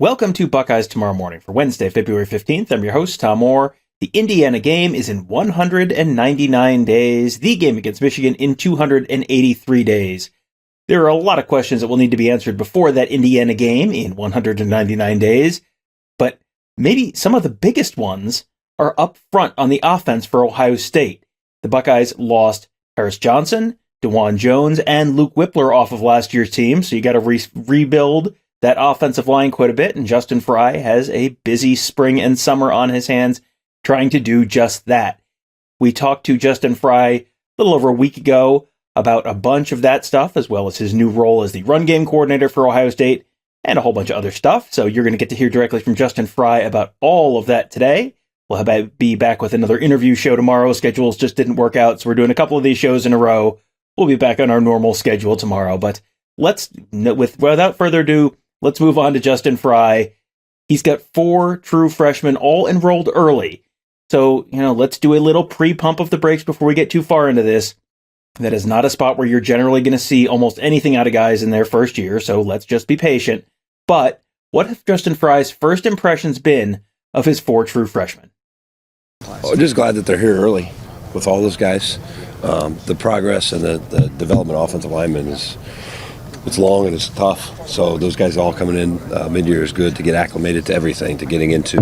Welcome to Buckeyes Tomorrow Morning for Wednesday, February 15th. I'm your host, TomOrrow. The Indiana game is in 199 days. The game against Michigan in 283 days. There are a lot of questions that will need to be answered before that Indiana game in 199 days, but maybe some of the biggest ones are up front on the offense for Ohio State. The Buckeyes lost Paris Johnson, Dawand Jones, and Luke Wypler off of last year's team, so you got to rebuild that offensive line quite a bit, and Justin Frye has a busy spring and summer on his hands trying to do just that. We talked to Justin Frye a little over a week ago about a bunch of that stuff, as well as his new role as the run game coordinator for Ohio State, and a whole bunch of other stuff. So you're going to get to hear directly from Justin Frye about all of that today. We'll be back with another interview show tomorrow. Schedules just didn't work out, so we're doing a couple of these shows in a row. We'll be back on our normal schedule tomorrow. But without further ado, let's move on to Justin Frye. He's got 4 true freshmen all enrolled early. So, let's do a little pre-pump of the brakes before we get too far into this. That is not a spot where you're generally going to see almost anything out of guys in their first year, so let's just be patient. But what have Justin Frye's first impressions been of his 4 true freshmen? I'm just glad that they're here early with all those guys. The progress and the development of offensive linemen it's long and it's tough. So those guys all coming in mid-year is good to get acclimated to everything, to getting into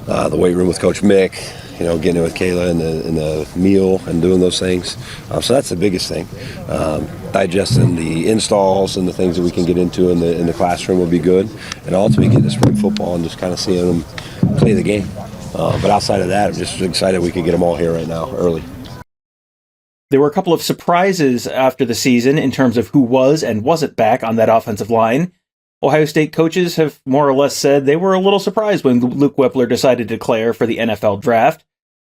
the weight room with Coach Mick, getting in with Kayla in the meal and doing those things. So that's the biggest thing. Digesting the installs and the things that we can get into in the classroom will be good. And ultimately getting to spring football and just kind of seeing them play the game. But outside of that, I'm just excited we could get them all here right now, early. There were a couple of surprises after the season in terms of who was and wasn't back on that offensive line. Ohio State coaches have more or less said they were a little surprised when Luke Wypler decided to declare for the NFL draft.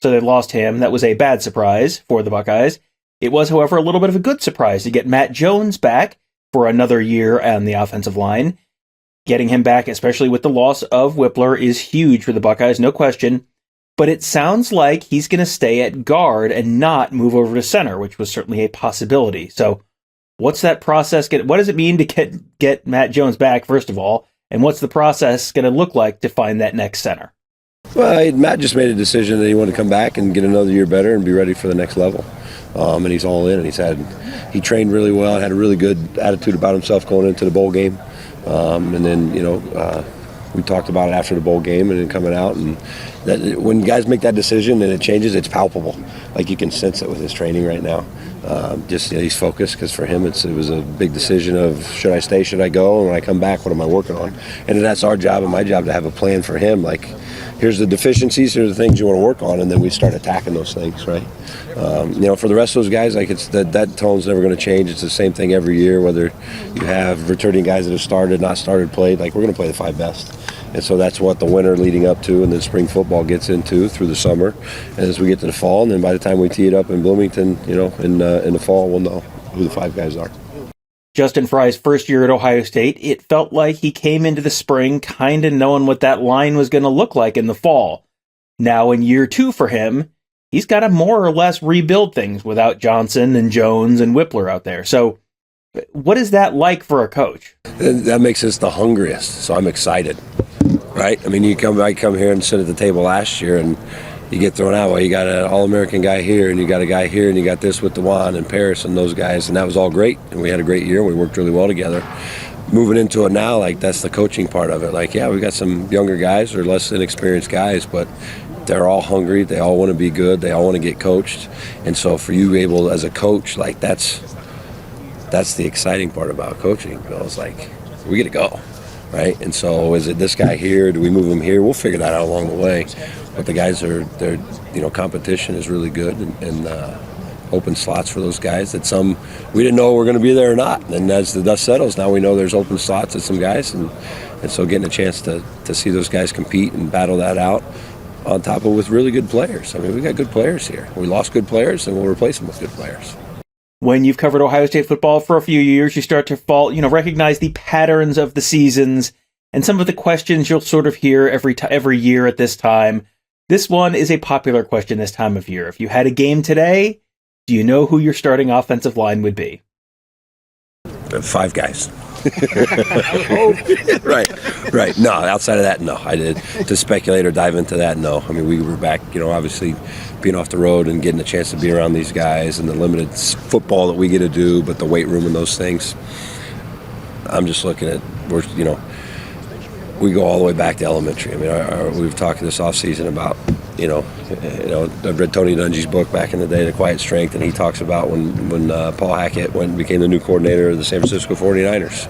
So they lost him. That was a bad surprise for the Buckeyes. It was, however, a little bit of a good surprise to get Matt Jones back for another year on the offensive line. Getting him back, especially with the loss of Wypler, is huge for the Buckeyes, no question. But it sounds like he's going to stay at guard and not move over to center, which was certainly a possibility. So what's that process? What does it mean to get Matt Jones back, first of all? And what's the process going to look like to find that next center? Well, Matt just made a decision that he wanted to come back and get another year better and be ready for the next level. And he's all in. And he trained really well and had a really good attitude about himself going into the bowl game. And then, we talked about it after the bowl game and then coming out. And that, when guys make that decision and it changes, it's palpable. Like you can sense it with his training right now. He's focused because for him it was a big decision of should I stay, should I go, and when I come back, what am I working on? And that's our job and my job to have a plan for him. Like, here's the deficiencies, here's the things you want to work on, and then we start attacking those things, right? For the rest of those guys, like it's that tone's never going to change. It's the same thing every year, whether you have returning guys that have started, not started, played. Like, we're going to play the 5 best. And so that's what the winter leading up to and then spring football gets into through the summer. And as we get to the fall, and then by the time we tee it up in Bloomington, in the fall, we'll know who the 5 guys are. Justin Frye's first year at Ohio State, it felt like he came into the spring kind of knowing what that line was going to look like in the fall. Now in year 2 for him, he's got to more or less rebuild things without Johnson and Jones and Wypler out there. So what is that like for a coach? That makes us the hungriest, so I'm excited. Right? I mean, I come here and sit at the table last year and you get thrown out. Well, you got an All-American guy here and you got a guy here and you got this with Dawand and Paris and those guys, and that was all great. And we had a great year and we worked really well together. Moving into it now, like, that's the coaching part of it. Like, yeah, we got some younger guys or less inexperienced guys, but they're all hungry. They all want to be good. They all want to get coached. And so for you able as a coach, like, that's the exciting part about coaching. It's like, we get to go. Right, and so is it this guy here? Do we move him here? We'll figure that out along the way. But the guys competition is really good and open slots for those guys. That some we didn't know were going to be there or not. And as the dust settles, now we know there's open slots at some guys, and so getting a chance to see those guys compete and battle that out on top of with really good players. I mean, we got good players here. We lost good players, and we'll replace them with good players. When you've covered Ohio State football for a few years, you start to recognize the patterns of the seasons and some of the questions you'll sort of hear every year at this time. This one is a popular question this time of year. If you had a game today, do you know who your starting offensive line would be? 5 guys. Right. No, outside of that, no. I did to speculate or dive into that. No, I mean we were back. Obviously being off the road and getting a chance to be around these guys and the limited football that we get to do, but the weight room and those things. I'm just looking at we go all the way back to elementary. I mean, we've talked this offseason about. I've read Tony Dungy's book back in the day, The Quiet Strength, and he talks about when Paul Hackett became the new coordinator of the San Francisco 49ers.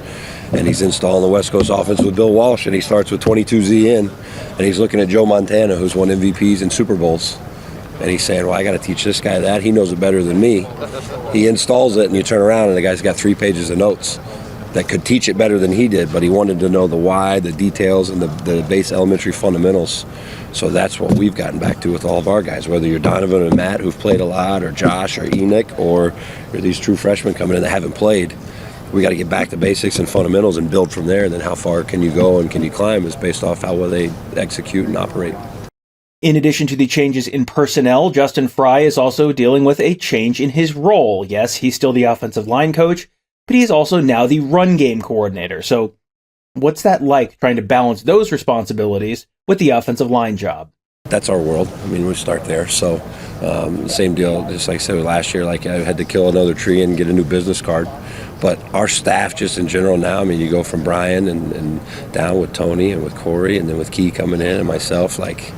And he's installing the West Coast offense with Bill Walsh, and he starts with 22Z in, and he's looking at Joe Montana, who's won MVPs and Super Bowls. And he's saying, well, I got to teach this guy that. He knows it better than me. He installs it, and you turn around, and the guy's got 3 pages of notes that could teach it better than he did, but he wanted to know the why, the details, and the base elementary fundamentals. So that's what we've gotten back to with all of our guys, whether you're Donovan and Matt, who've played a lot, or Josh or Enoch, or you're these true freshmen coming in that haven't played. We got to get back to basics and fundamentals and build from there. And then how far can you go and can you climb is based off how well they execute and operate. In addition to the changes in personnel, Justin Frye is also dealing with a change in his role. Yes, he's still the offensive line coach, but he's also now the run game coordinator. So what's that like, trying to balance those responsibilities with the offensive line job? That's our world. I mean, we start there. So same deal, just like I said last year, like I had to kill another tree and get a new business card. But our staff just in general now, I mean, you go from Brian and down with Tony and with Corey and then with Key coming in and myself, like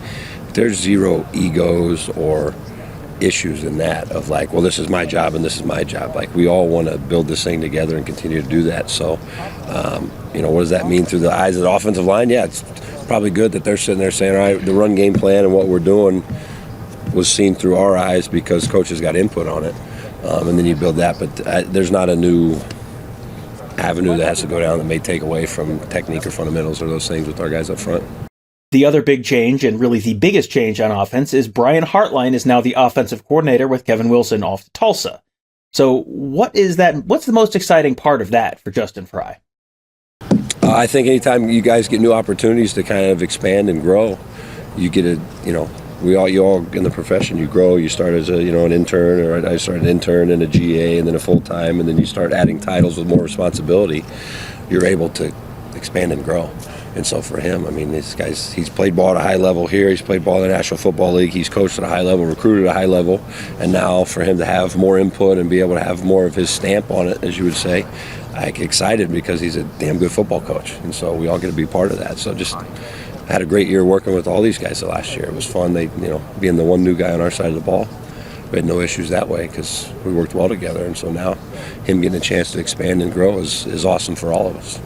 there's zero egos or issues in that of like, well, this is my job and this is my job. Like we all want to build this thing together and continue to do that. So, what does that mean through the eyes of the offensive line? Yeah, it's probably good that they're sitting there saying, all right, the run game plan and what we're doing was seen through our eyes because coaches got input on it. And then you build that, but there's not a new avenue that has to go down that may take away from technique or fundamentals or those things with our guys up front. The other big change, and really the biggest change on offense, is Brian Hartline is now the offensive coordinator with Kevin Wilson off to Tulsa. So what is that? What's the most exciting part of that for Justin Frye? I think anytime you guys get new opportunities to kind of expand and grow, you get you all in the profession, you grow. You start as an intern, or I started an intern and a GA and then a full-time, and then you start adding titles with more responsibility. You're able to expand and grow. And so for him, I mean, this guy's, he's played ball at a high level here. He's played ball in the National Football League. He's coached at a high level, recruited at a high level. And now for him to have more input and be able to have more of his stamp on it, as you would say, I get excited because he's a damn good football coach. And so we all get to be part of that. So just had a great year working with all these guys last year. It was fun. They, being the one new guy on our side of the ball, we had no issues that way because we worked well together. And so now him getting a chance to expand and grow is awesome for all of us.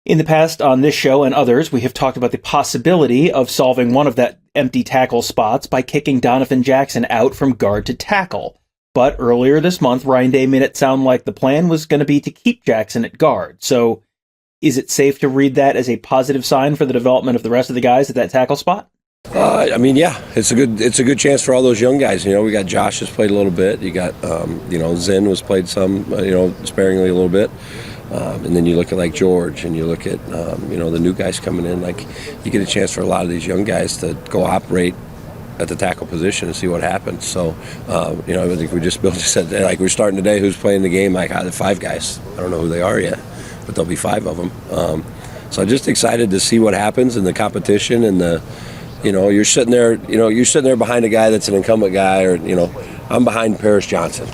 In the past, on this show and others, we have talked about the possibility of solving one of that empty tackle spots by kicking Donovan Jackson out from guard to tackle. But earlier this month, Ryan Day made it sound like the plan was going to be to keep Jackson at guard. So is it safe to read that as a positive sign for the development of the rest of the guys at that tackle spot? Yeah, it's a good chance for all those young guys. We got Josh has played a little bit. You got, Zen was played some, sparingly a little bit. And then you look at like George and you look at, the new guys coming in, like you get a chance for a lot of these young guys to go operate at the tackle position and see what happens. So, I think we just said, like we're starting today, who's playing the game, like the 5 guys. I don't know who they are yet, but there'll be 5 of them. So I'm just excited to see what happens in the competition and you're sitting there behind a guy that's an incumbent guy or, I'm behind Paris Johnson.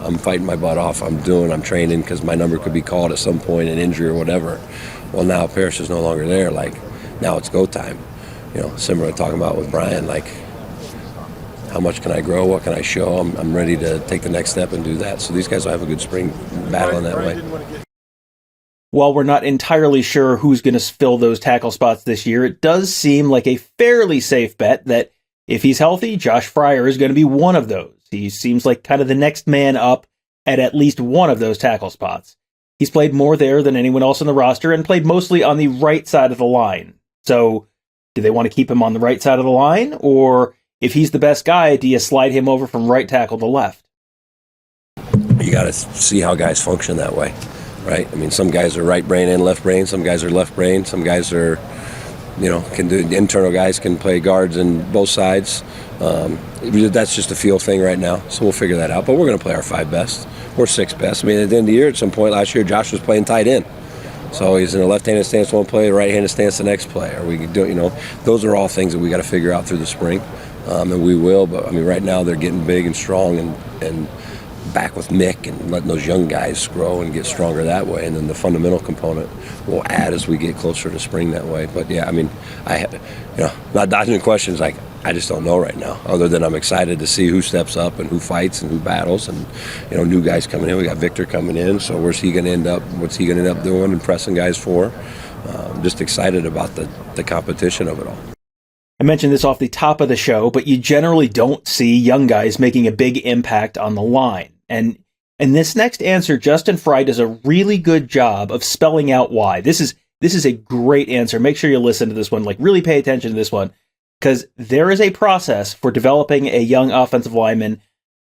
I'm fighting my butt off. I'm training because my number could be called at some point, an injury or whatever. Well, now Paris is no longer there. Like, now it's go time. Similar to talking about with Brian, like, how much can I grow? What can I show? I'm ready to take the next step and do that. So these guys will have a good spring battle in that way. While we're not entirely sure who's going to fill those tackle spots this year, it does seem like a fairly safe bet that if he's healthy, Josh Fryar is going to be one of those. He seems like kind of the next man up at least one of those tackle spots. He's played more there than anyone else on the roster and played mostly on the right side of the line. So do they want to keep him on the right side of the line? Or if he's the best guy, do you slide him over from right tackle to left? You got to see how guys function that way, right? I mean, some guys are right brain and left brain. Some guys are left brain. Some guys are, can do internal guys can play guards in both sides. That's just a feel thing right now, so we'll figure that out. But we're going to play our 5 best or 6 best. I mean, at the end of the year, at some point last year, Josh was playing tight end. So he's in a left-handed stance one play, a right-handed stance the next play. Or we can do, those are all things that we got to figure out through the spring, and we will. But I mean, right now they're getting big and strong and back with Mick and letting those young guys grow and get stronger that way. And then the fundamental component will add as we get closer to spring that way. But yeah, I mean, not dodging questions, like I just don't know right now, other than I'm excited to see who steps up and who fights and who battles. And, new guys coming in. We got Victor coming in, so where's he going to end up? What's he going to end up doing and pressing guys for? Just excited about the competition of it all. I mentioned this off the top of the show, but you generally don't see young guys making a big impact on the line. And in this next answer, Justin Frye does a really good job of spelling out why. This is a great answer. Make sure you listen to this one. Like, really pay attention to this one, because there is a process for developing a young offensive lineman.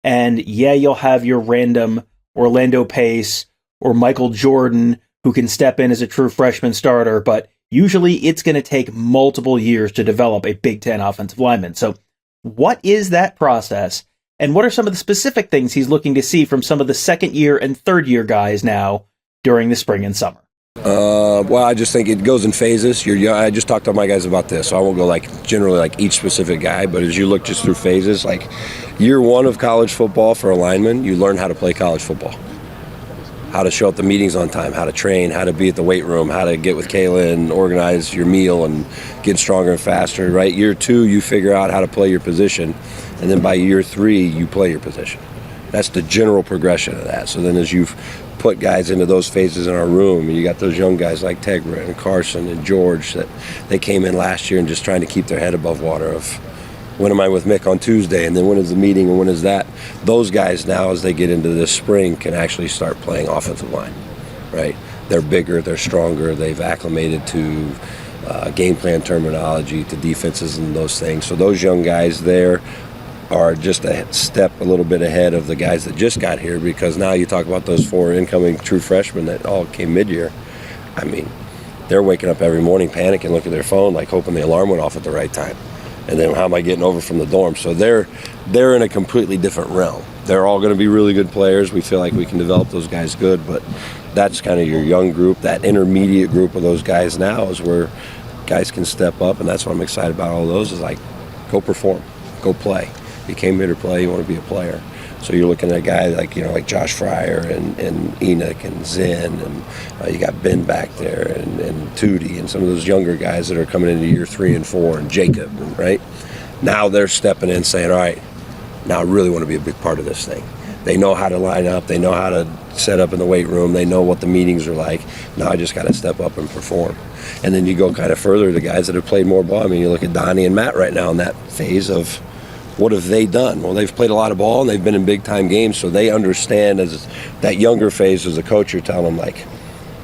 And yeah, you'll have your random Orlando Pace or Michael Jordan who can step in as a true freshman starter, but usually it's going to take multiple years to develop a Big Ten offensive lineman. So what is that process? And what are some of the specific things he's looking to see from some of the second-year and third-year guys now during the spring and summer? Well, I just think it goes in phases. I just talked to my guys about this, so I won't go generally each specific guy, but as you look just through phases, year 1 of college football for a lineman, you learn how to play college football. How to show up to meetings on time, how to train, how to be at the weight room, how to get with Kayla and organize your meal and get stronger and faster, right? Year 2, you figure out how to play your position, and then by year 3, you play your position. That's the general progression of that. So then as you've put guys into those phases in our room, you got those young guys like Tegra and Carson and George that they came in last year and just trying to keep their head above water of when am I with Mick on Tuesday, and then when is the meeting, and when is that? Those guys now, as they get into this spring, can actually start playing offensive line, right? They're bigger, they're stronger, they've acclimated to game plan terminology, to defenses and those things. So those young guys there are just a step a little bit ahead of the guys that just got here, because now you talk about those 4 incoming true freshmen that all came mid-year. I mean, they're waking up every morning panicking, looking at their phone, hoping the alarm went off at the right time. And then how am I getting over from the dorm? So they're in a completely different realm. They're all going to be really good players. We feel like we can develop those guys good, but that's kind of your young group. That intermediate group of those guys now is where guys can step up, and that's what I'm excited about. All those is go perform, go play. You came here to play, you want to be a player. So you're looking at a guy like Josh Fryar and Enoch and Zen, and you got Ben back there and Tootie and some of those younger guys that are coming into year 3 and 4, and Jacob, right? Now they're stepping in saying, all right, now I really want to be a big part of this thing. They know how to line up. They know how to set up in the weight room. They know what the meetings are like. Now I just got to step up and perform. And then you go kind of further to guys that have played more ball. I mean, you look at Donnie and Matt right now in that phase of what have they done? Well, they've played a lot of ball, and they've been in big-time games, so they understand as that younger phase as a coach, you're telling them,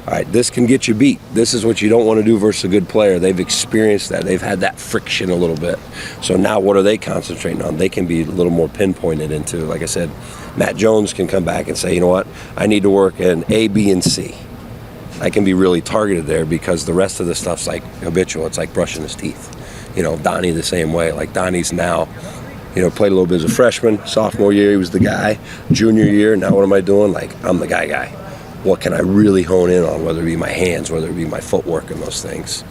all right, this can get you beat. This is what you don't want to do versus a good player. They've experienced that. They've had that friction a little bit. So now what are they concentrating on? They can be a little more pinpointed into, like I said, Matt Jones can come back and say, you know what, I need to work in A, B, and C. I can be really targeted there because the rest of the stuff's habitual. It's like brushing his teeth. Donnie the same way. Donnie's now, played a little bit as a freshman. Sophomore year, he was the guy. Junior year, now what am I doing? I'm the guy. What can I really hone in on, whether it be my hands, whether it be my footwork and those things.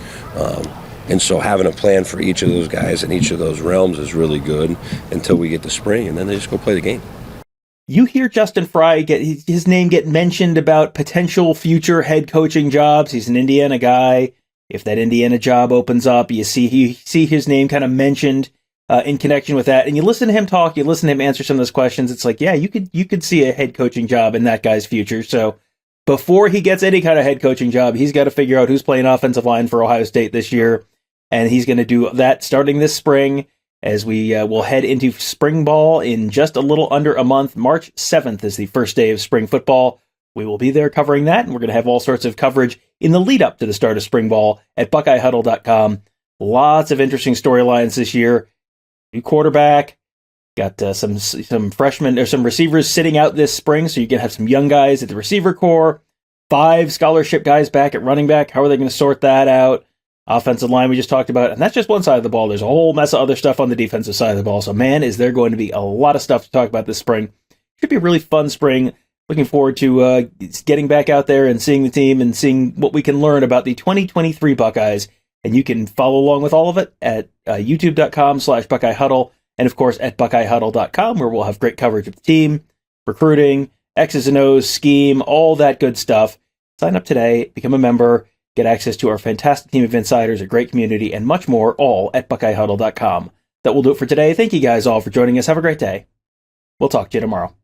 And so having a plan for each of those guys in each of those realms is really good until we get to spring, and then they just go play the game. You hear Justin Frye his name get mentioned about potential future head coaching jobs. He's an Indiana guy. If that Indiana job opens up, you see his name kind of mentioned in connection with that, and you listen to him talk, you listen to him answer some of those questions. It's yeah, you could see a head coaching job in that guy's future. So before he gets any kind of head coaching job, he's got to figure out who's playing offensive line for Ohio State this year, and he's going to do that starting this spring as we will head into spring ball in just a little under a month. March 7th is the first day of spring football. We will be there covering that, and we're going to have all sorts of coverage in the lead up to the start of spring ball at BuckeyeHuddle.com. Lots of interesting storylines this year. New quarterback, got some freshmen or some receivers sitting out this spring, so you can have some young guys at the receiver core. 5 scholarship guys back at running back. How are they going to sort that out? Offensive line we just talked about, and that's just one side of the ball. There's a whole mess of other stuff on the defensive side of the ball. So, man, is there going to be a lot of stuff to talk about this spring. Should be a really fun spring. Looking forward to getting back out there and seeing the team and seeing what we can learn about the 2023 Buckeyes. And you can follow along with all of it at youtube.com/Buckeye Huddle, and of course at BuckeyeHuddle.com, where we'll have great coverage of the team, recruiting, X's and O's, scheme, all that good stuff. Sign up today, become a member, get access to our fantastic team of insiders, a great community, and much more, all at BuckeyeHuddle.com. That will do it for today. Thank you guys all for joining us. Have a great day. We'll talk to you tomorrow.